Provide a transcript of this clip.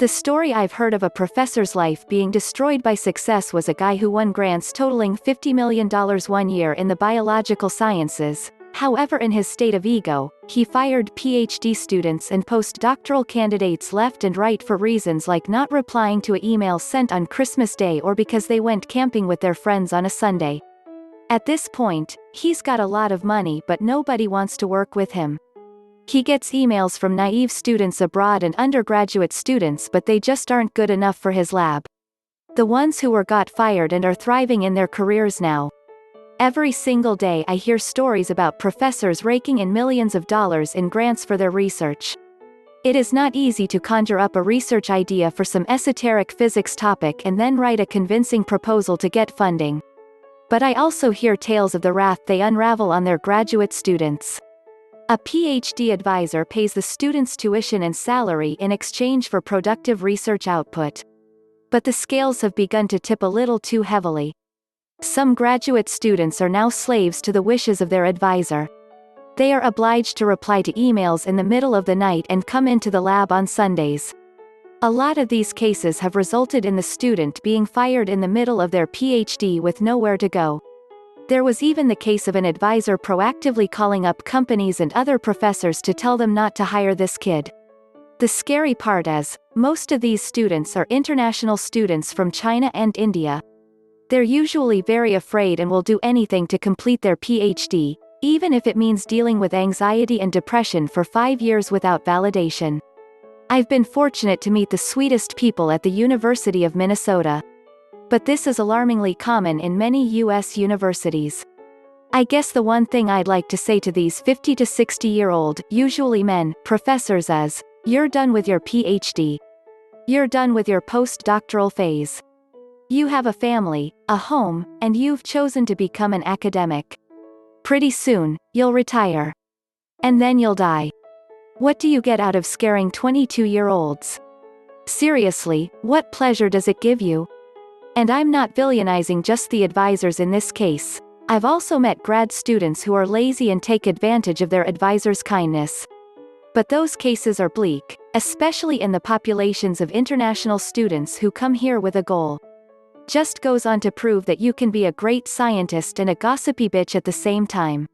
The story I've heard of a professor's life being destroyed by success was a guy who won grants totaling $50 million one year in the biological sciences. However, in his state of ego, he fired PhD students and postdoctoral candidates left and right for reasons like not replying to an email sent on Christmas Day or because they went camping with their friends on a Sunday. At this point, he's got a lot of money but nobody wants to work with him. He gets emails from naive students abroad and undergraduate students, but they just aren't good enough for his lab. The ones who got fired and are thriving in their careers now. Every single day I hear stories about professors raking in millions of dollars in grants for their research. It is not easy to conjure up a research idea for some esoteric physics topic and then write a convincing proposal to get funding. But I also hear tales of the wrath they unravel on their graduate students. A PhD advisor pays the student's tuition and salary in exchange for productive research output. But the scales have begun to tip a little too heavily. Some graduate students are now slaves to the wishes of their advisor. They are obliged to reply to emails in the middle of the night and come into the lab on Sundays. A lot of these cases have resulted in the student being fired in the middle of their PhD with nowhere to go. There was even the case of an advisor proactively calling up companies and other professors to tell them not to hire this kid. The scary part is, most of these students are international students from China and India. They're usually very afraid and will do anything to complete their PhD, even if it means dealing with anxiety and depression for 5 years without validation. I've been fortunate to meet the sweetest people at the University of Minnesota. But this is alarmingly common in many U.S. universities. I guess the one thing I'd like to say to these 50 to 60-year-old, usually men, professors is, you're done with your PhD. You're done with your postdoctoral phase. You have a family, a home, and you've chosen to become an academic. Pretty soon, you'll retire. And then you'll die. What do you get out of scaring 22-year-olds? Seriously, what pleasure does it give you? And I'm not villainizing just the advisors in this case. I've also met grad students who are lazy and take advantage of their advisor's kindness. But those cases are bleak, especially in the populations of international students who come here with a goal. Just goes on to prove that you can be a great scientist and a gossipy bitch at the same time.